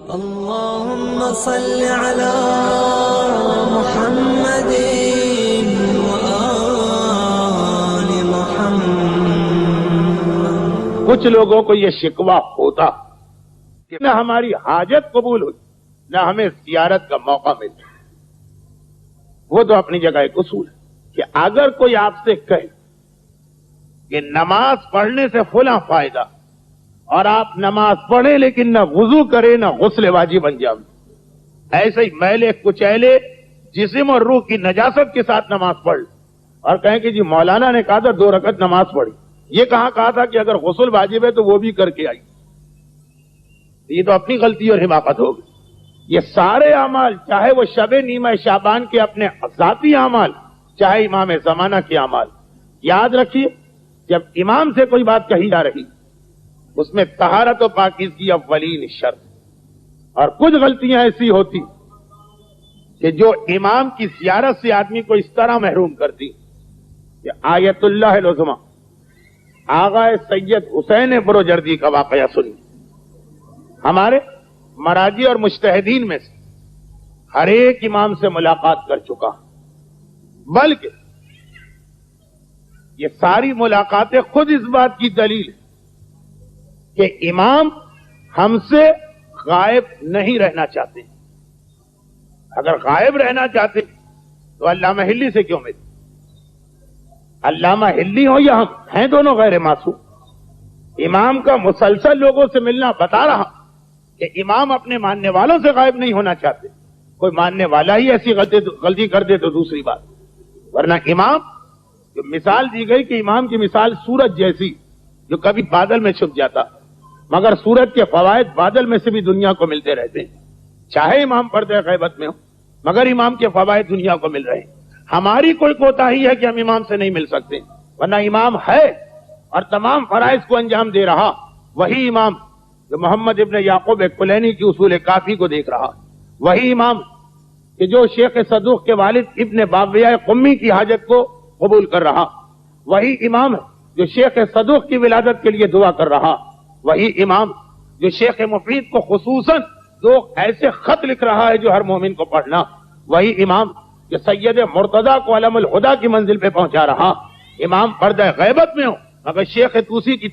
اللهم صل على محمد وآل محمد۔ کچھ لوگوں کو یہ شکوہ ہوتا کہ نہ ہماری حاجت قبول ہوئی نہ ہمیں زیارت کا موقع ملتا۔ وہ تو اپنی جگہ ایک اصول ہے کہ اگر کوئی آپ سے کہے کہ نماز پڑھنے سے فلاں فائدہ اور آپ نماز پڑھیں لیکن نہ وضو کرے نہ غسل واجب انجام، ایسے ہی میلے کچیلے جسم اور روح کی نجاست کے ساتھ نماز پڑھ اور کہیں کہ جی مولانا نے کہا تھا 2 رکعت نماز پڑھی، یہ کہاں کہا تھا کہ اگر غسل واجب ہے تو وہ بھی کر کے آئی؟ یہ تو اپنی غلطی اور حماقت ہوگی۔ یہ سارے اعمال، چاہے وہ شب نیمہ شعبان کے اپنے ذاتی اعمال، چاہے امام زمانہ کے اعمال، یاد رکھیے جب امام سے کوئی بات کہی جا رہی اس میں طہارت و پاکیزگی اولین شرط، اور کچھ غلطیاں ایسی ہوتی کہ جو امام کی زیارت سے آدمی کو اس طرح محروم کرتی کہ آیت اللہ العظمی آغا سید حسین بروجردی کا واقعہ سنی۔ ہمارے مراجی اور مجتہدین میں سے ہر ایک امام سے ملاقات کر چکا، بلکہ یہ ساری ملاقاتیں خود اس بات کی دلیل کہ امام ہم سے غائب نہیں رہنا چاہتے۔ اگر غائب رہنا چاہتے تو علامہ ہلی سے کیوں ملے؟ علامہ ہلی ہو یا ہم ہیں دونوں غیر معصوم۔ امام کا مسلسل لوگوں سے ملنا بتا رہا کہ امام اپنے ماننے والوں سے غائب نہیں ہونا چاہتے۔ کوئی ماننے والا ہی ایسی غلطی کر دے تو دوسری بات، ورنہ امام جو مثال دی گئی کہ امام کی مثال سورج جیسی جو کبھی بادل میں چھپ جاتا، مگر سورج کے فوائد بادل میں سے بھی دنیا کو ملتے رہتے ہیں۔ چاہے امام پردہ غیبت میں ہو مگر امام کے فوائد دنیا کو مل رہے ہیں۔ ہماری کوئی کوتاہی ہے کہ ہم امام سے نہیں مل سکتے، ورنہ امام ہے اور تمام فرائض کو انجام دے رہا وہی امام جو محمد ابن یعقوب کلینی کی اصول کافی کو دیکھ رہا، وہی امام کہ جو شیخ صدوق کے والد ابن باویہ قمی کی حاجت کو قبول کر رہا، وہی امام ہے جو شیخ صدوق کی ولادت کے لیے دعا کر رہا، وہی امام جو شیخ مفید کو خصوصاً 2 ایسے خط لکھ رہا ہے جو ہر مومن کو پڑھنا، وہی امام جو سید مرتضیٰ کو علم الہدا کی منزل پہ پہنچا رہا۔ امام پردہ غیبت میں ہو مگر شیخ طوسی کی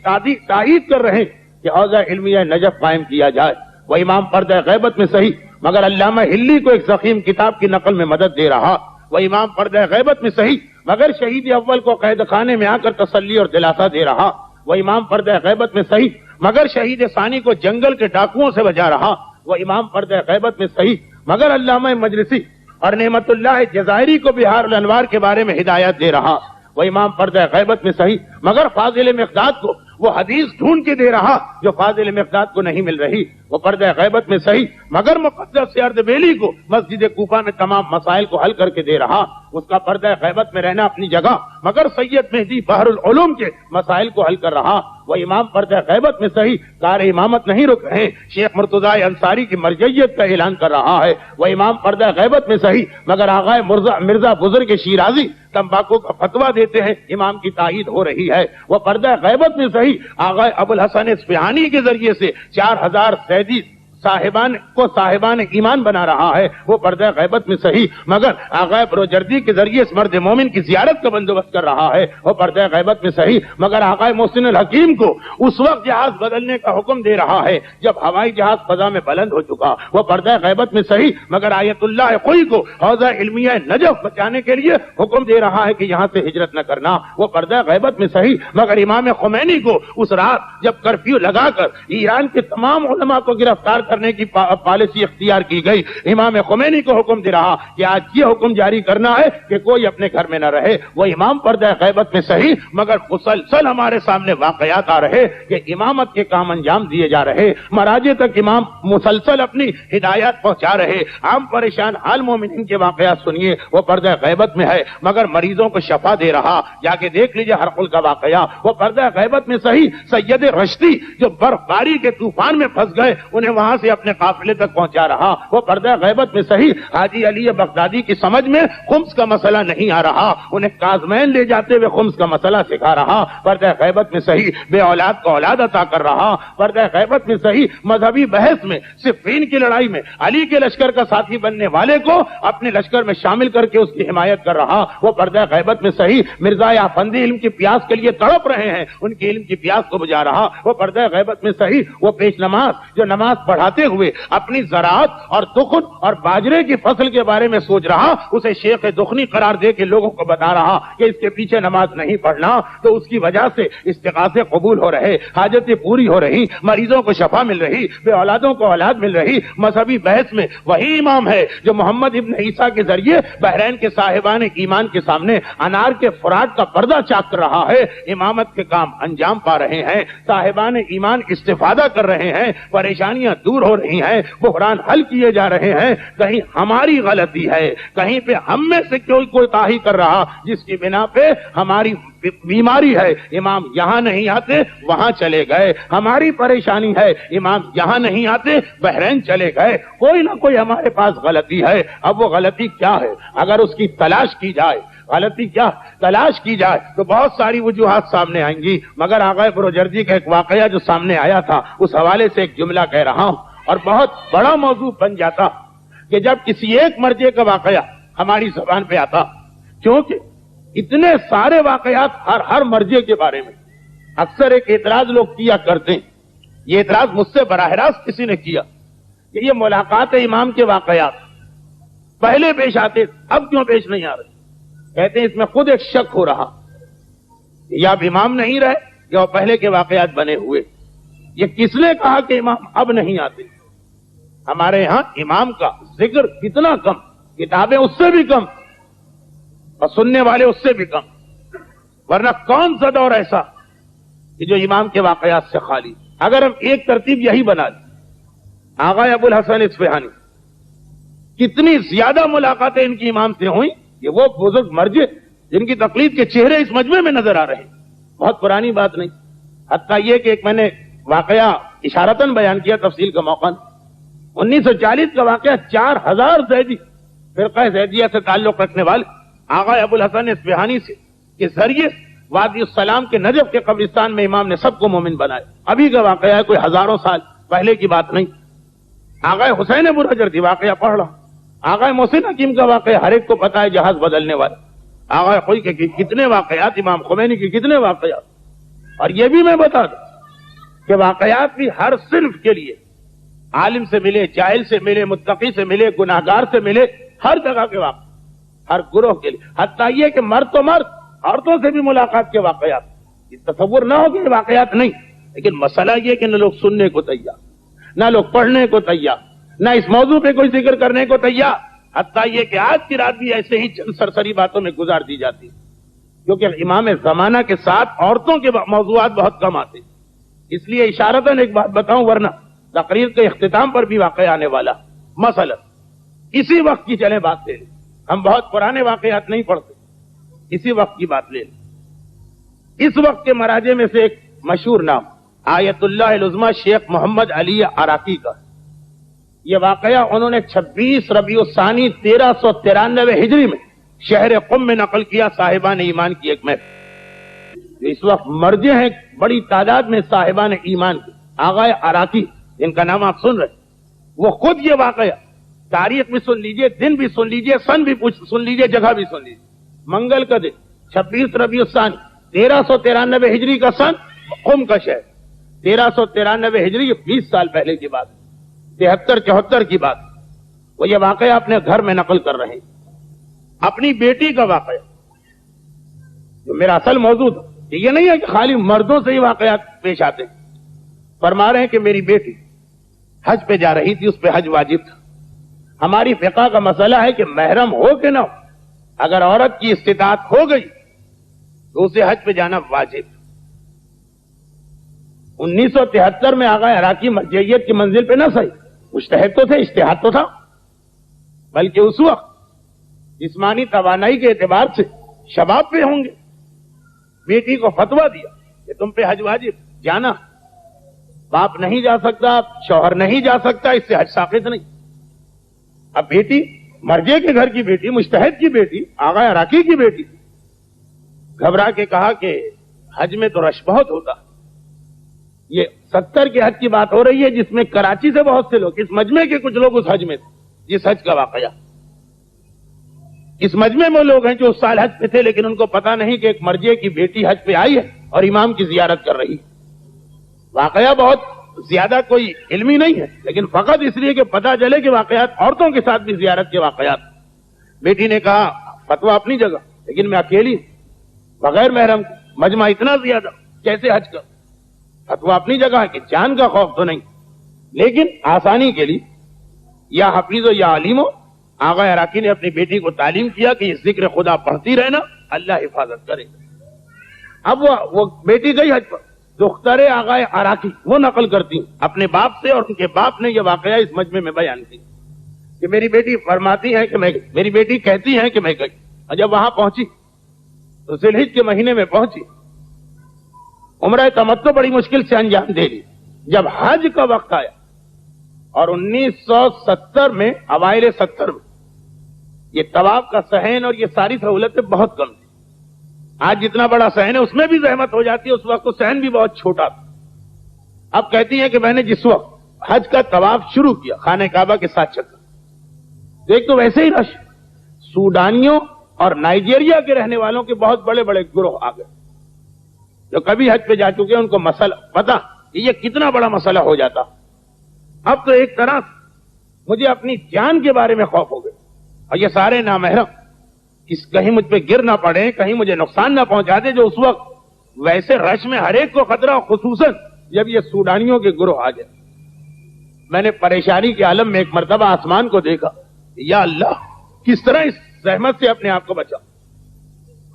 تائید کر رہے کہ حوزہ علمیہ نجف قائم کیا جائے، وہ امام پردہ غیبت میں صحیح مگر علامہ ہلی کو ایک ضخیم کتاب کی نقل میں مدد دے رہا، وہ امام پردہ غیبت میں صحیح مگر شہید اول کو قید خانے میں آ کر تسلی اور دلاسا دے رہا، وہ امام پردہ غیبت میں صحیح مگر شہید ثانی کو جنگل کے ڈاکوؤں سے بچا رہا، وہ امام پردہ غیبت میں صحیح مگر علامہ مجلسی اور نعمت اللہ جزائری کو بہار الانوار کے بارے میں ہدایت دے رہا، وہ امام پردہ غیبت میں صحیح مگر فاضل مقداد کو وہ حدیث ڈھونڈ کے دے رہا جو فاضل مقداد کو نہیں مل رہی، وہ پردہ غیبت میں صحیح مگر مقدس اردبیلی کو مسجد کوفہ میں تمام مسائل کو حل کر کے دے رہا، اس کا پردہ غیبت میں رہنا اپنی جگہ مگر سید مہدی بحر العلوم کے مسائل کو حل کر رہا، وہ امام پردہ غیبت میں صحیح کار امامت نہیں رک رہے، شیخ مرتضیٰ انصاری کی مرجعیت کا اعلان کر رہا ہے، وہ امام پردہ غیبت میں صحیح مگر آغا مرزا بزرگ شیرازی تمباکو کا فتویٰ دیتے ہیں، امام کی تائید ہو رہی ہے، وہ پردہ غیبت میں صحیح آغا ابوالحسن اصفہانی کے ذریعے سے 4000 سیدی صاحبان ایمان بنا رہا ہے، وہ پردہ غیبت میں صحیح مگر آغا بروجردی کے ذریعے اس مرد مومن کی زیارت کا بندوبست کر رہا ہے، وہ پردہ غیبت میں صحیح مگر آغا محسن الحکیم کو اس وقت جہاز بدلنے کا حکم دے رہا ہے جب ہوائی جہاز فضا میں بلند ہو چکا، وہ پردہ غیبت میں صحیح مگر آیت اللہ خوئی کو حوزہ علمیہ نجف بچانے کے لیے حکم دے رہا ہے کہ یہاں سے ہجرت نہ کرنا، وہ پردہ غیبت میں صحیح مگر امام خمینی کو اس رات جب کرفیو لگا کر ایران کے تمام علماء کو گرفتار کرنے کی پالیسی اختیار کی گئی، امام خمینی کو حکم دے رہا کہ آج یہ حکم جاری کرنا ہے کہ کوئی اپنے گھر میں نہ رہے، وہ امام پردہ غیبت میں صحیح مگر مسلسل ہمارے سامنے واقعات آ رہے کہ امامت کے کام انجام دیے جا رہے، مراجع تک امام مسلسل اپنی ہدایات پہنچا رہے، عام پریشان حال مومنین کے واقعات سنیے، وہ پردہ غیبت میں ہے مگر مریضوں کو شفا دے رہا، جا کے دیکھ لیجئے ہرقل کا واقعہ، وہ پردہ غیبت میں صحیح سید رشدی جو برف باری کے طوفان میں پھنس گئے انہیں وہاں سے اپنے قافلے تک پہنچا رہا. وہ پردہ غیبت میں صحیح حاجی علی بغدادی کی سمجھ میں خمس کا مسئلہ نہیں آ رہا, انہیں کاظمین لے جاتے ہوئے خمس کا مسئلہ سکھا رہا. پردہ غیبت میں صحیح بے اولاد کو اولاد عطا کر رہا. پردہ غیبت میں صحیح مذہبی بحث میں صفین کی لڑائی میں علی کے لشکر کا ساتھی بننے والے کو اپنے لشکر میں شامل کر کے اس کی حمایت کر رہا. وہ پردہ غیبت میں صحیح مرزا افندی علم کی پیاس کے لیے تڑپ رہے ہیں, ان کی علم کی پیاس کو بجھا رہا. وہ پردہ غیبت میں صحیح وہ پیش نماز جو نماز پڑھاتے ہوئے اپنی زراعت اور دخن اور باجرے کی فصل کے بارے میں سوچ رہا, اسے شیخ دخنی قرار دے کے لوگوں کو بتا رہا کہ اس کے پیچھے نماز نہیں پڑھنا تو اس کی وجہ سے استغاثے قبول ہو رہے, حاجتیں پوری ہو رہی, مریضوں کو شفا مل رہی, بے اولادوں کو اولاد مل رہی. مذہبی بحث میں وہی امام ہے جو محمد ابن عیسیٰ کے ذریعے بحرین کے صاحبان ایمان کے سامنے انار کے فرات کا پردہ چاک کر رہا ہے. امامت کے کام انجام پا رہے ہیں, صاحبان ایمان استفادہ کر رہے ہیں, پریشانیاں دور ہو رہی ہیں, بحران حل کیے جا رہے ہیں. کہیں ہماری غلطی ہے, کہیں پہ ہم میں سے کوئی کوتاہی کر رہا جس کی بنا پہ ہماری بیماری ہے, امام یہاں نہیں آتے وہاں چلے گئے. ہماری پریشانی ہے, امام یہاں نہیں آتے بحرین چلے گئے. کوئی نہ کوئی ہمارے پاس غلطی ہے. اب وہ غلطی کیا ہے اگر اس کی تلاش کی جائے, غلطی کیا تلاش کی جائے تو بہت ساری وجوہات سامنے آئیں گی. مگر آغا بروجردی کا ایک واقعہ جو سامنے آیا تھا اس حوالے سے ایک جملہ کہہ رہا ہوں, اور بہت بڑا موضوع بن جاتا کہ جب کسی ایک مرجے کا واقعہ ہماری زبان پہ آتا, کیونکہ اتنے سارے واقعات ہر مرجے کے بارے میں. اکثر ایک اعتراض لوگ کیا کرتے ہیں, یہ اعتراض مجھ سے براہ راست کسی نے کیا کہ یہ ملاقات امام کے واقعات پہلے پیش آتے اب کیوں پیش نہیں آ رہے. کہتے ہیں اس میں خود ایک شک ہو رہا, یا اب امام نہیں رہے یا وہ پہلے کے واقعات بنے ہوئے. یہ کس نے کہا کہ امام اب نہیں آتے؟ ہمارے یہاں امام کا ذکر کتنا کم, کتابیں اس سے بھی کم اور سننے والے اس سے بھی کم. ورنہ کون سا دور ایسا کہ جو امام کے واقعات سے خالی. اگر ہم ایک ترتیب یہی بنا لیں, آغا ابو الحسن اصفہانی کتنی زیادہ ملاقاتیں ان کی امام سے ہوئیں, یہ وہ بزرگ مرجع جن کی تقلید کے چہرے اس مجمع میں نظر آ رہے ہیں. بہت پرانی بات نہیں, حتیٰ یہ کہ ایک میں نے واقعہ اشارتاً بیان کیا, تفصیل کا موقع 1940 کا واقعہ. 4000 زیدی فرقہ زیدیہ سے تعلق رکھنے والے آغا ابو الحسن اصفہانی سے کے ذریعے وادی السلام کے نجف کے قبرستان میں امام نے سب کو مومن بنایا. ابھی کا واقعہ ہے, کوئی ہزاروں سال پہلے کی بات نہیں. آغا حسین بروجردی واقعہ پڑھ رہا, آغا محسن حکیم کا واقعہ ہر ایک کو پتا ہے, جہاز بدلنے والے. آغا خوئی کے کتنے واقعات, امام خمینی کے کتنے واقعات. اور یہ بھی میں بتا دوں کہ واقعات بھی ہر صنف کے لیے, عالم سے ملے, جاہل سے ملے, متقی سے ملے, گناہگار سے ملے, ہر جگہ کے واقع, ہر گروہ کے لیے. حتیٰ یہ کہ مرد تو مرد, عورتوں سے بھی ملاقات کے واقعات. یہ تصور نہ ہو کہ واقعات نہیں, لیکن مسئلہ یہ کہ نہ لوگ سننے کو تیار, نہ لوگ پڑھنے کو تیار, نہ اس موضوع پہ کوئی ذکر کرنے کو تیار. حتیٰ یہ کہ آج کی رات بھی ایسے ہی چند سرسری باتوں میں گزار دی جاتی, کیونکہ امام زمانہ کے ساتھ عورتوں کے موضوعات بہت کم آتے. اس لیے اشارتاً ایک بات بتاؤں, ورنہ تقریر کے اختتام پر بھی واقعہ آنے والا. مثلا اسی وقت کی چلیں بات لے لیں, ہم بہت پرانے واقعات نہیں پڑھتے, اسی وقت کی بات لے لیں. اس وقت کے مراجع میں سے ایک مشہور نام آیت اللہ العظمی شیخ محمد علی عراقی کا. یہ واقعہ انہوں نے 26 ربیع الثانی 1393 ہجری میں شہر قم میں نقل کیا, صاحبان ایمان کی ایک محفل. اس وقت مرجع ہیں بڑی تعداد میں صاحبان ایمان کی. آغا عراقی جن کا نام آپ سن رہے, وہ خود یہ واقعہ تاریخ بھی سن لیجئے, دن بھی سن لیجئے, سن بھی سن لیجئے, جگہ بھی سن لیجئے. منگل کا دن 26 ربیع الثانی 1393 ہجری کا سن, قم کا شہر. 1393 ہجری 20 سال پہلے کی بات, 73-74 کی بات. وہ یہ واقعہ اپنے گھر میں نقل کر رہے ہیں. اپنی بیٹی کا واقعہ جو میرا اصل موضوع تھا. یہ نہیں ہے کہ خالی مردوں سے ہی واقعات پیش آتے. فرما رہے ہیں کہ میری بیٹی حج پہ جا رہی تھی, اس پہ حج واجب تھا. ہماری فقہ کا مسئلہ ہے کہ محرم ہو کہ نہ ہو, اگر عورت کی استطاعت ہو گئی تو اسے حج پہ جانا واجب. 1973 میں آغا عراقی مرجعیت کی منزل پہ نہ صحیح, مجتہد تو تھے, اجتہاد تو تھا, بلکہ اس وقت جسمانی توانائی کے اعتبار سے شباب پہ ہوں گے. بیٹی کو فتویٰ دیا کہ تم پہ حج واجب جانا. باپ نہیں جا سکتا، شوہر نہیں جا سکتا، اس سے حج ساقط نہیں۔ اب بیٹی مرجے کے گھر کی بیٹی، مجتہد کی بیٹی، آغا عراقی کی بیٹی گھبرا کے کہا کہ حج میں تو رش بہت ہوتا، یہ 70 کے حج کی بات ہو رہی ہے جس میں کراچی سے بہت سے لوگ، اس مجمع کے کچھ لوگ اس حج میں تھے، جس حج کا واقعہ، اس مجمع میں لوگ ہیں جو اس سال حج پہ تھے، لیکن ان کو پتا نہیں کہ ایک مرجے کی بیٹی حج پہ آئی ہے اور امام کی زیارت کر رہی ہے۔ واقعہ بہت زیادہ کوئی علمی نہیں ہے، لیکن فقط اس لیے کہ پتا چلے کہ واقعات عورتوں کے ساتھ بھی زیارت کے واقعات۔ بیٹی نے کہا فتویٰ اپنی جگہ، لیکن میں اکیلی بغیر محرم مجمع اتنا زیادہ کیسے حج کر؟ فتویٰ اپنی جگہ ہے کہ جان کا خوف تو نہیں، لیکن آسانی کے لیے یا حفیظ ہو یا علیم ہو، آغا عراقی نے اپنی بیٹی کو تعلیم کیا کہ یہ ذکر خدا پڑھتی رہنا، اللہ حفاظت کرے۔ اب وہ بیٹی گئی حج پر، دختر آغا عراقی وہ نقل کرتی اپنے باپ سے، اور ان کے باپ نے یہ واقعہ اس مجمع میں بیان کی کہ میری بیٹی فرماتی ہے کہ میں گئی، میری بیٹی کہتی ہے کہ میں گئی، اور جب وہاں پہنچی تو ذی الحجہ کے مہینے میں پہنچی، عمرہ تمتع بڑی مشکل سے انجام دے لی۔ جب حج کا وقت آیا اور 1970 میں، اوائل 70 میں، یہ طواف کا صحن اور یہ ساری سہولتیں بہت کم تھی۔ آج جتنا بڑا صحن ہے اس میں بھی زحمت ہو جاتی ہے، اس وقت تو صحن بھی بہت چھوٹا تھا۔ اب کہتی ہیں کہ میں نے جس وقت حج کا طواف شروع کیا خانہ کعبہ کے 7 چکر، دیکھ تو ویسے ہی رش، سوڈانیوں اور نائجیریا کے رہنے والوں کے بہت بڑے بڑے گروہ آ گئے، جو کبھی حج پہ جا چکے ان کو مسئلہ پتا کہ یہ کتنا بڑا مسئلہ ہو جاتا۔ اب تو ایک طرح مجھے اپنی جان کے بارے میں خوف ہو گیا، اور یہ سارے نامحرم کہیں مجھ پہ گر نہ پڑے، کہیں مجھے نقصان نہ پہنچا دے، جو اس وقت ویسے رش میں ہر ایک کو خطرہ، خصوصاً جب یہ سوڈانیوں کے گروہ آ جائے۔ میں نے پریشانی کے عالم میں ایک مرتبہ آسمان کو دیکھا، یا اللہ کس طرح اس زحمت سے اپنے آپ کو بچا۔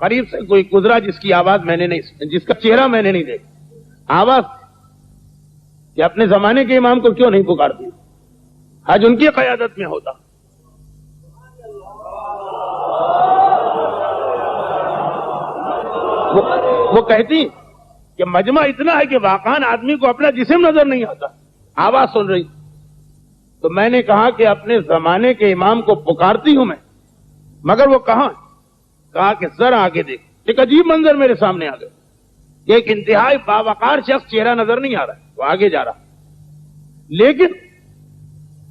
قریب سے کوئی گزرا جس کی آواز میں نے نہیں، جس کا چہرہ میں نے نہیں دیکھا، آواز کہ اپنے زمانے کے امام کو کیوں نہیں پکارتی، حج ان کی قیادت میں ہوتا۔ وہ کہتی کہ مجمع اتنا ہے کہ واقعاً آدمی کو اپنا جسم نظر نہیں آتا، آواز سن رہی۔ تو میں نے کہا کہ اپنے زمانے کے امام کو پکارتی ہوں میں، مگر وہ کہاں؟ کہا کہ ذرا آگے دیکھ۔ ایک عجیب منظر میرے سامنے آ گیا کہ ایک انتہائی باوقار شخص، چہرہ نظر نہیں آ رہا ہے، وہ آگے جا رہا، لیکن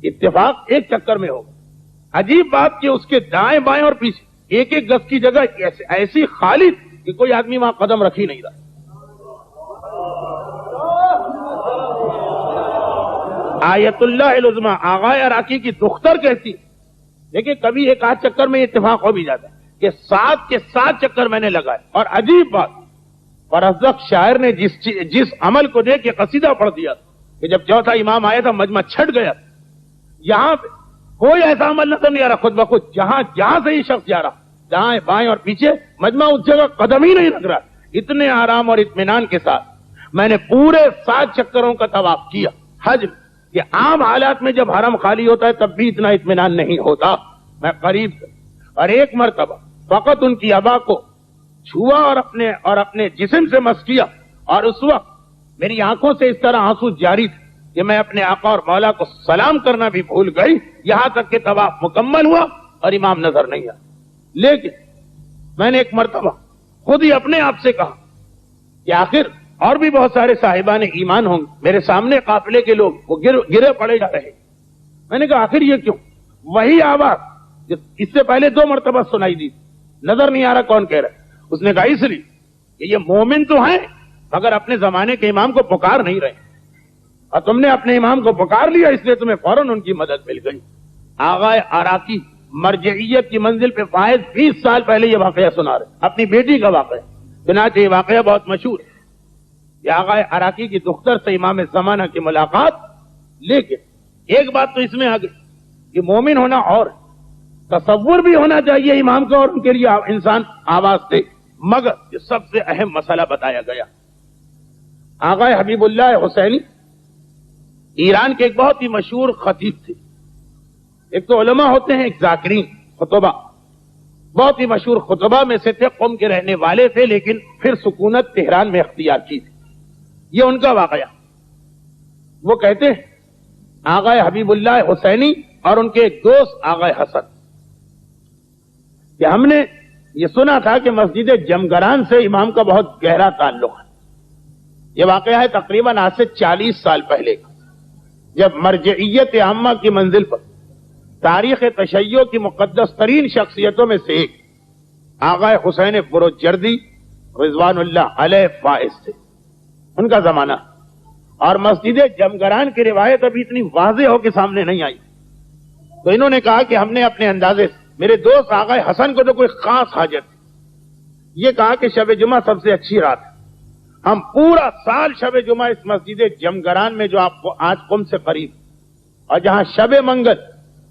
اتفاق ایک چکر میں ہوگا۔ عجیب بات کہ اس کے دائیں بائیں اور پیچھے ایک ایک گز کی جگہ ایسی خالی کہ کوئی آدمی وہاں قدم رکھ ہی نہیں رہا۔ آیت اللہ العظمی آغا عراقی کی دختر کہتی، لیکن کبھی ایک آدھ چکر میں اتفاق ہو بھی جاتا ہے کہ 7 کے 7 چکر میں نے لگائے۔ اور عجیب بات، فرزدق شاعر نے جس عمل کو دیکھ کے قصیدہ پڑھ دیا کہ جب چوتھا امام آیا تھا مجمع چھٹ گیا، یہاں پہ کوئی ایسا عمل نظر نہیں آ رہا، خود بخود جہاں سے یہ شخص جا رہا، دائیں بائیں اور پیچھے مجمع اس جگہ قدم ہی نہیں لگ رہا۔ اتنے آرام اور اطمینان کے ساتھ میں نے پورے 7 چکروں کا طواف کیا حج کہ عام حالات میں جب حرم خالی ہوتا ہے تب بھی اتنا اطمینان نہیں ہوتا۔ میں قریب سے اور ایک مرتبہ فقط ان کی ابا کو چھوا اور اپنے جسم سے مس کیا، اور اس وقت میری آنکھوں سے اس طرح آنسو جاری تھے کہ میں اپنے آقا اور مولا کو سلام کرنا بھی بھول گئی، یہاں تک کہ طواف مکمل ہوا اور امام نظر نہیں آیا۔ لیکن میں نے ایک مرتبہ خود ہی اپنے آپ سے کہا کہ آخر اور بھی بہت سارے صاحبان ایمان ہوں گے، میرے سامنے قافلے کے لوگ وہ گرے پڑے جا رہے۔ میں نے کہا آخر یہ کیوں؟ وہی آواز جو اس سے پہلے 2 مرتبہ سنائی دی، نظر نہیں آ رہا کون کہہ رہا ہے۔ اس نے کہا اس لیے کہ یہ مومن تو ہیں مگر اپنے زمانے کے امام کو پکار نہیں رہے، اور تم نے اپنے امام کو پکار لیا اس لیے تمہیں فوراً ان کی مدد مل گئی۔ آغا عراقی مرجعیت کی منزل پہ فائز 20 سال پہلے یہ واقعہ سنا رہے، اپنی بیٹی کا واقعہ، چنانچہ یہ واقعہ بہت مشہور ہے کہ آغا عراقی کی دختر سے امام زمانہ کی ملاقات۔ لیکن ایک بات تو اس میں آ گئی کہ مومن ہونا اور تصور بھی ہونا چاہیے امام کا، اور ان کے لیے انسان آواز دے، مگر یہ سب سے اہم مسئلہ بتایا گیا۔ آغا حبیب اللہ حسینی ایران کے ایک بہت ہی مشہور خطیب تھے۔ ایک تو علماء ہوتے ہیں، ایک ذاکرین، خطبہ، بہت ہی مشہور خطبہ میں سے تھے، قم کے رہنے والے تھے، لیکن پھر سکونت تہران میں اختیار کی تھی۔ یہ ان کا واقعہ وہ کہتے ہیں آغا حبیب اللہ حسینی اور ان کے ایک دوست آغا حسن کہ ہم نے یہ سنا تھا کہ مسجد جمگران سے امام کا بہت گہرا تعلق ہے. یہ واقعہ ہے تقریباً آج سے 40 سال پہلے کا، جب مرجعیت عامہ کی منزل پر تاریخ تشیع کی مقدس ترین شخصیتوں میں سے ایک آغا حسین بروجردی رضوان اللہ علیہ فائز تھے. ان کا زمانہ اور مسجد جمگران کی روایت ابھی اتنی واضح ہو کے سامنے نہیں آئی، تو انہوں نے کہا کہ ہم نے اپنے اندازے سے، میرے دوست آغا حسن کو تو کوئی خاص حاجت، یہ کہا کہ شب جمعہ سب سے اچھی رات ہے، ہم پورا سال شب جمعہ اس مسجد جمگران میں جو آپ کو آج قم سے قریب اور جہاں شب منگل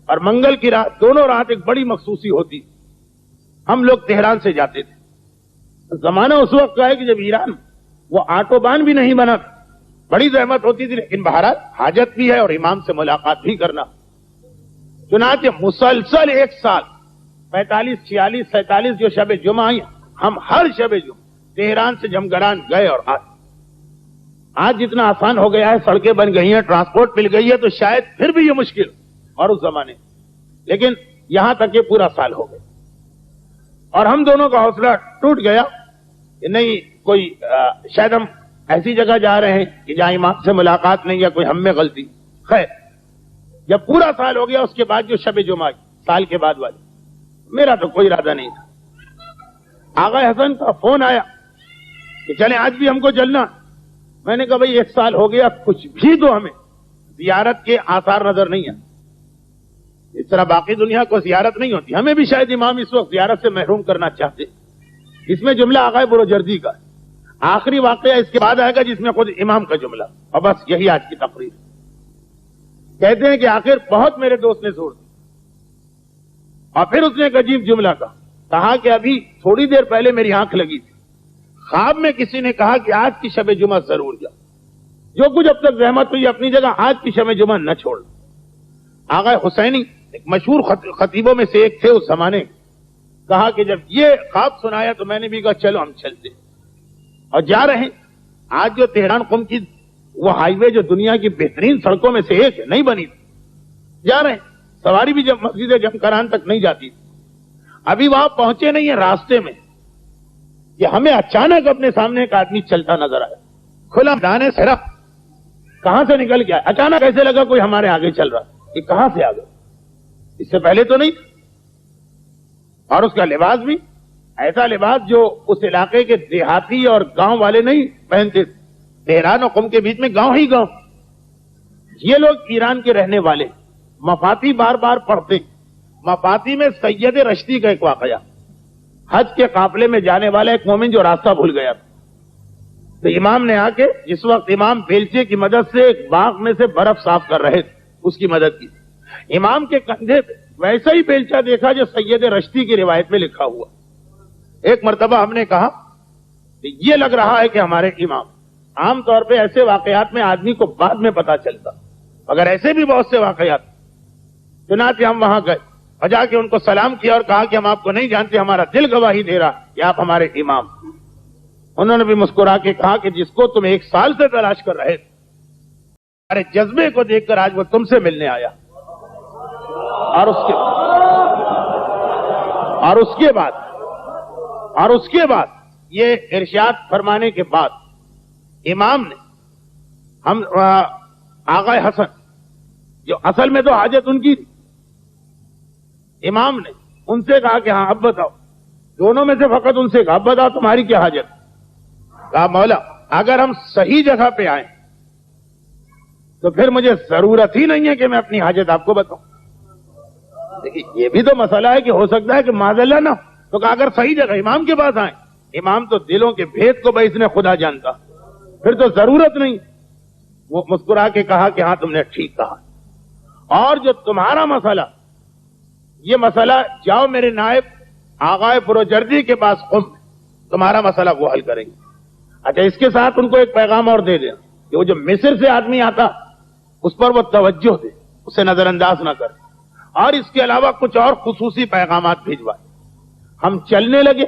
اور منگل کی رات دونوں رات ایک بڑی مخصوصی ہوتی، ہم لوگ تہران سے جاتے تھے. زمانہ اس وقت کا ہے کہ جب ایران وہ آٹو بان بھی نہیں بنا، بڑی زحمت ہوتی تھی، لیکن بہرحال حاجت بھی ہے اور امام سے ملاقات بھی کرنا. چنانچہ مسلسل ایک سال 45 46 47 جو شب جمعہ آئی، ہم ہر شب جمعہ تہران سے جمگران گئے اور آج جتنا آسان ہو گیا ہے، سڑکیں بن گئی ہیں، ٹرانسپورٹ مل گئی ہے، تو شاید پھر بھی یہ مشکل اور اس زمانے، لیکن یہاں تک یہ پورا سال ہو گیا اور ہم دونوں کا حوصلہ ٹوٹ گیا کہ نہیں، کوئی شاید ہم ایسی جگہ جا رہے ہیں کہ جہاں امام سے ملاقات نہیں یا کوئی ہم میں غلطی. خیر جب پورا سال ہو گیا اس کے بعد جو شب جمعہ سال کے بعد والی، میرا تو کوئی ارادہ نہیں تھا. آغا حسن کا فون آیا کہ چلیں آج بھی ہم کو چلنا. میں نے کہا بھائی 1 سال ہو گیا، کچھ بھی تو ہمیں زیارت کے آثار نظر نہیں آئے. اس طرح باقی دنیا کو زیارت نہیں ہوتی، ہمیں بھی شاید امام اس وقت زیارت سے محروم کرنا چاہتے. اس میں جملہ آغا بروجردی کا، آخری واقعہ اس کے بعد آئے گا جس میں خود امام کا جملہ، اور بس یہی آج کی تقریر. کہتے ہیں کہ آخر بہت میرے دوست نے زور دی اور پھر اس نے ایک عجیب جملہ کہا کہ ابھی تھوڑی دیر پہلے میری آنکھ لگی تھی، خواب میں کسی نے کہا کہ آج کی شب جمعہ ضرور جاؤ، جو کچھ اب تک زحمت ہوئی اپنی جگہ آج کی شب جمعہ نہ چھوڑ. آغا حسینی ایک مشہور خطیبوں میں سے ایک تھے اس زمانے، کہا کہ جب یہ خواب سنایا تو میں نے بھی کہا چلو ہم چلتے اور جا رہے ہیں. آج جو تہران قم کی وہ ہائی وے جو دنیا کی بہترین سڑکوں میں سے ایک ہے، نہیں بنی تھی، جا رہے ہیں. سواری بھی جب مسجد جمگران تک نہیں جاتی، ابھی وہاں پہنچے نہیں ہیں، راستے میں یہ ہمیں اچانک اپنے سامنے ایک آدمی چلتا نظر آیا، کھلا دانے سرخ، کہاں سے نکل گیا، اچانک ایسے لگا کوئی ہمارے آگے چل رہا. یہ کہاں سے آ گیا، اس سے پہلے تو نہیں. اور اس کا لباس بھی ایسا لباس جو اس علاقے کے دیہاتی اور گاؤں والے نہیں پہنتے. تہران اور قم کے بیچ میں گاؤں ہی گاؤں. یہ لوگ ایران کے رہنے والے، مفاتی بار بار پڑھتے. مفاتی میں سید رشتی کا ایک واقعہ، حج کے قافلے میں جانے والا ایک مومن جو راستہ بھول گیا تھا، تو امام نے آ کے، جس وقت امام بیلچے کی مدد سے ایک باغ میں سے برف صاف کر رہے تھے، اس کی مدد کی. امام کے کندھے پہ ویسا ہی بیلچہ دیکھا جو سید رشتی کی روایت میں لکھا ہوا. ایک مرتبہ ہم نے کہا کہ یہ لگ رہا ہے کہ ہمارے امام. عام طور پہ ایسے واقعات میں آدمی کو بعد میں پتا چلتا، مگر ایسے بھی بہت سے واقعات. چنانچہ ہم وہاں گئے اور جا کے ان کو سلام کیا اور کہا کہ ہم آپ کو نہیں جانتے، ہمارا دل گواہی دے رہا کہ آپ ہمارے امام. انہوں نے بھی مسکرا کے کہا کہ جس کو تم 1 سال سے تلاش کر رہے تھے، ہمارے جذبے کو دیکھ کر آج وہ تم سے ملنے آیا. اور اس کے بعد یہ ارشاد فرمانے کے بعد امام نے ہم آغا حسن، جو اصل میں تو حاجت ان کی تھی، امام نے ان سے کہا کہ ہاں اب بتاؤ، دونوں میں سے فقط ان سے کہا اب بتاؤ تمہاری کیا حاجت. کہا مولا اگر ہم صحیح جگہ پہ آئیں تو پھر مجھے ضرورت ہی نہیں ہے کہ میں اپنی حاجت آپ کو بتاؤں. دیکھیے یہ بھی تو مسئلہ ہے کہ ہو سکتا ہے کہ معذاللہ نہ. تو کہا اگر صحیح جگہ امام کے پاس آئیں، امام تو دلوں کے بھید کو بھائی اس نے خدا جانتا، پھر تو ضرورت نہیں. وہ مسکرا کے کہا کہ ہاں تم نے ٹھیک کہا، اور جو تمہارا مسئلہ، یہ مسئلہ جاؤ میرے نائب آغا بروجردی کے پاس قم، تمہارا مسئلہ وہ حل کریں گے. اچھا اس کے ساتھ ان کو ایک پیغام اور دے دیں کہ وہ جو مصر سے آدمی آتا اس پر وہ توجہ دے، اسے نظر انداز نہ کرے، اور اس کے علاوہ کچھ اور خصوصی پیغامات بھیجوائے. ہم چلنے لگے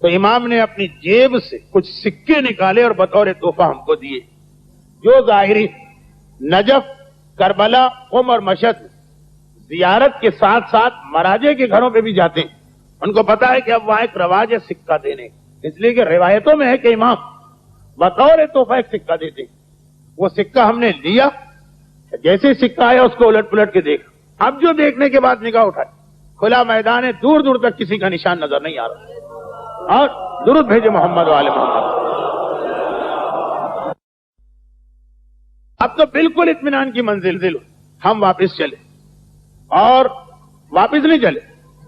تو امام نے اپنی جیب سے کچھ سکے نکالے اور بطور تحفہ ہم کو دیے، جو ظاہری نجف، کربلا، قم اور مشہد زیارت کے ساتھ ساتھ مراجع کے گھروں پہ بھی جاتے ہیں. ان کو پتا ہے کہ اب وہاں ایک رواج ہے سکہ دینے، اس لیے کہ روایتوں میں ہے کہ امام بطور تحفہ ایک سکہ دیتے ہیں. وہ سکہ ہم نے لیا، جیسے سکہ آیا اس کو الٹ پلٹ کے دیکھا. اب جو دیکھنے کے بعد نگاہ اٹھائی، کھلا میدان ہے، دور دور تک کسی کا نشان نظر نہیں آ رہا. اور درود بھیجے محمد وآل محمد. اب تو بالکل اطمینان کی منزل ہم واپس چلے، اور واپس نہیں چلے،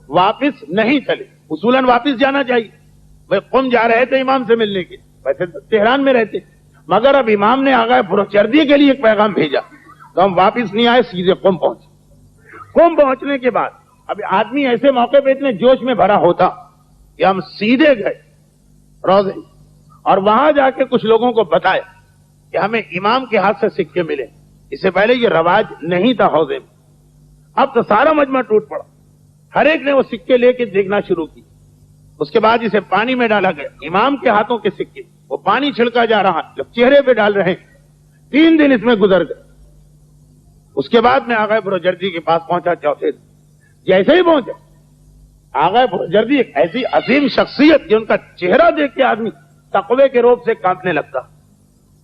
واپس نہیں چلے. اصولاً واپس جانا چاہیے. بھائی قم جا رہے تھے امام سے ملنے کے، ویسے تہران میں رہتے، مگر اب امام نے آگاہ پروچردی کے لیے ایک پیغام بھیجا تو ہم واپس نہیں آئے، سیدھے قم پہنچے. قم پہنچنے کے بعد اب آدمی ایسے موقع پہ اتنے جوش میں بھرا ہوتا کہ ہم سیدھے گئے روضے، اور وہاں جا کے کچھ لوگوں کو بتایا کہ ہمیں امام کے ہاتھ سے سکے ملے. اس سے پہلے یہ رواج نہیں تھا حوضے میں. اب تو سارا مجمع ٹوٹ پڑا، ہر ایک نے وہ سکے لے کے دیکھنا شروع کی. اس کے بعد اسے پانی میں ڈالا گیا، امام کے ہاتھوں کے سکے، وہ پانی چھڑکا جا رہا، جب چہرے پہ ڈال رہے ہیں. 3 دن اس میں گزر گئے. اس کے بعد میں آغا پروجردی کے پاس پہنچا چوتھے دن. جیسے ہی پہنچا، آغا پروجردی ایک ایسی عظیم شخصیت کہ ان کا چہرہ دیکھ کے آدمی تقوی کے روب سے کانپنے لگتا.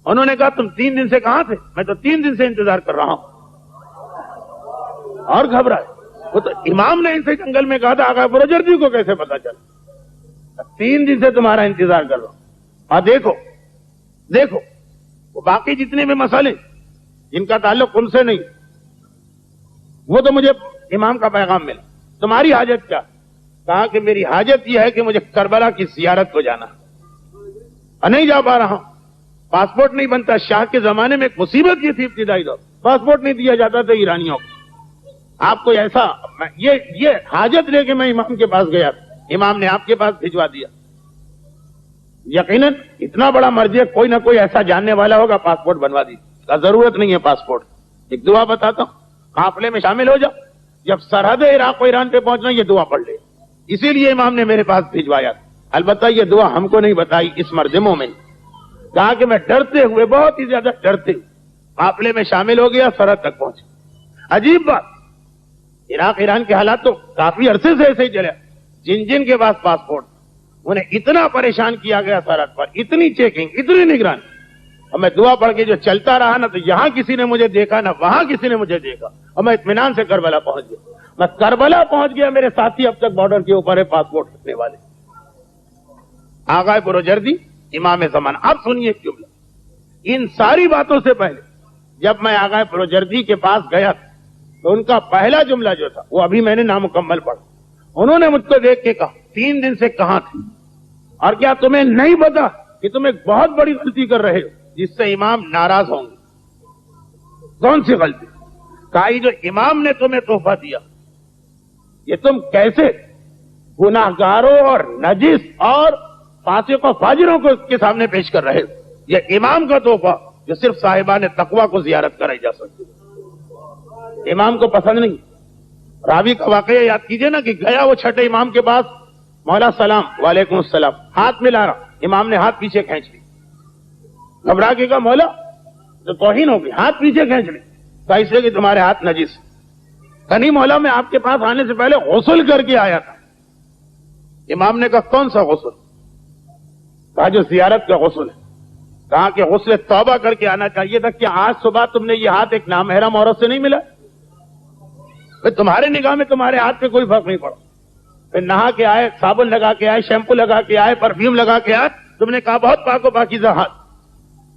انہوں نے کہا تم 3 دن سے کہاں تھے؟ میں تو 3 دن سے انتظار کر رہا ہوں. اور گھبرائے. وہ تو امام نے ان سے جنگل میں کہا تھا، آغا پروجردی کو کیسے پتا چلا؟ 3 دن سے تمہارا انتظار کر رہا ہوں. اور دیکھو وہ باقی جتنے بھی مسئلے جن کا تعلق ان سے نہیں، وہ تو مجھے امام کا پیغام ملا. تمہاری حاجت کیا؟ کہا کہ میری حاجت یہ ہے کہ مجھے کربلا کی زیارت کو جانا، اور نہیں جا پا رہا ہوں. پاسپورٹ نہیں بنتا. شاہ کے زمانے میں ایک مصیبت یہ تھی ابتدائی دور، پاسپورٹ نہیں دیا جاتا تھا ایرانیوں کو. آپ کو ایسا یہ حاجت لے کے میں امام کے پاس گیا، امام نے آپ کے پاس بھجوا دیا. یقیناً اتنا بڑا مرضی ہے، کوئی نہ کوئی ایسا جاننے والا ہوگا، پاسپورٹ بنوا دی. ضرورت نہیں ہے پاسپورٹ. ایک دعا بتاتا ہوں، قافلے میں شامل ہو جاؤ، جب سرحد عراق و ایران پہ پہنچنا یہ دعا پڑھ لے. اسی لیے امام نے میرے پاس بھجوایا. البتہ یہ دعا ہم کو نہیں بتائی، اس مرد مومن. کہا کہ میں ڈرتے ہوئے، بہت ہی زیادہ ڈرتے ہوئے قافلے میں شامل ہو گیا، سرحد تک پہنچ. عجیب بات، عراق ایران کے حالات تو کافی عرصے سے ایسے ہی چلے. جن کے پاس پاسپورٹ، انہیں اتنا پریشان کیا گیا سرحد پر، اتنی چیکنگ، اتنی نگرانی. اور میں دعا پڑھ کے جو چلتا رہا نا، تو یہاں کسی نے مجھے دیکھا نہ وہاں کسی نے مجھے دیکھا، اور میں اطمینان سے کربلا پہنچ گیا. میں کربلا پہنچ گیا، میرے ساتھی اب تک بارڈر کے اوپر ہے پاسپورٹ رکھنے والے. آغا پروجردی امام زمانہ. اب سنیے جملہ. ان ساری باتوں سے پہلے جب میں آغا پروجردی کے پاس گیا تھا تو ان کا پہلا جملہ جو تھا وہ ابھی میں نے نامکمل پڑھا. انہوں نے مجھ کو دیکھ کے کہا 3 دن سے کہاں تھے، اور کیا تمہیں نہیں پتا کہ تم ایک بہت بڑی غلطی کر رہے ہو جس سے امام ناراض ہوں گے؟ کون سی غلطی؟ کہا جو امام نے تمہیں تحفہ دیا، یہ تم کیسے گناہگاروں اور نجس اور فاسق و فاجروں کو اس کے سامنے پیش کر رہے ہو؟ یہ امام کا تحفہ جو صرف صاحبان تقوی کو زیارت کرائی جا سکتی. امام کو پسند نہیں. راوی کا واقعہ یاد کیجئے نا کہ گیا وہ چھٹے امام کے پاس، مولا سلام، وعلیکم السلام، ہاتھ ملا رہا. امام نے ہاتھ پیچھے کھینچ لی. گھبرا کے کہا مولا تو توہین ہوگی، ہاتھ پیچھے کھینچ لی. کہا اس لیے کہ تمہارے ہاتھ نجس. نہیں مولا، میں آپ کے پاس آنے سے پہلے غسل کر کے آیا تھا. امام نے کہا کون سا غسل؟ کہا جو زیارت کا غسل ہے. کہا کہ غسل توبہ کر کے آنا چاہیے تھا. کہ آج صبح تم نے یہ ہاتھ ایک نامحرم عورت سے نہیں ملا؟ تمہارے نگاہ میں تمہارے ہاتھ پہ کوئی فرق نہیں پڑا. پھر نہا کے آئے، صابن لگا کے آئے، شیمپو لگا کے آئے، پرفیوم لگا کے آئے. تم نے کہا بہت پاک و پاکیزہ ہاتھ.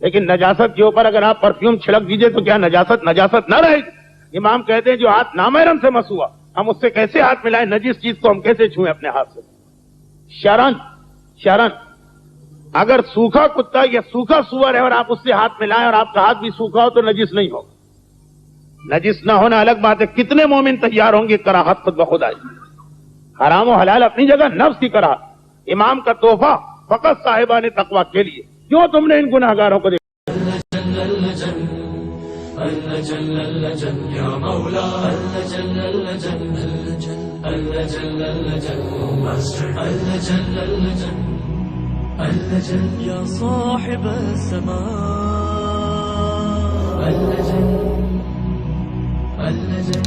لیکن نجاست کے اوپر اگر آپ پرفیوم چھڑک دیجئے تو کیا نجاست نہ رہے گی؟ امام کہتے ہیں جو ہاتھ نامحرم سے مس ہوا، ہم اس سے کیسے ہاتھ ملائیں؟ نجس چیز کو ہم کیسے چھوئیں اپنے ہاتھ سے؟ شرن اگر سوکھا کتا یا سوکھا سور ہے اور آپ اس سے ہاتھ ملائیں اور آپ کا ہاتھ بھی سوکھا ہو تو نجس نہیں ہوگا. نجس نہ ہونا الگ بات ہے. کتنے مومن تیار ہوں گے کراہت خود بخود آئی. حرام و حلال اپنی جگہ، نفس کی کراہت. امام کا تحفہ فقط صاحبان تقوی کے لیے. کیوں تم نے ان گناہگاروں کو دیکھا؟ يا صاحب السماء اللجن اللجن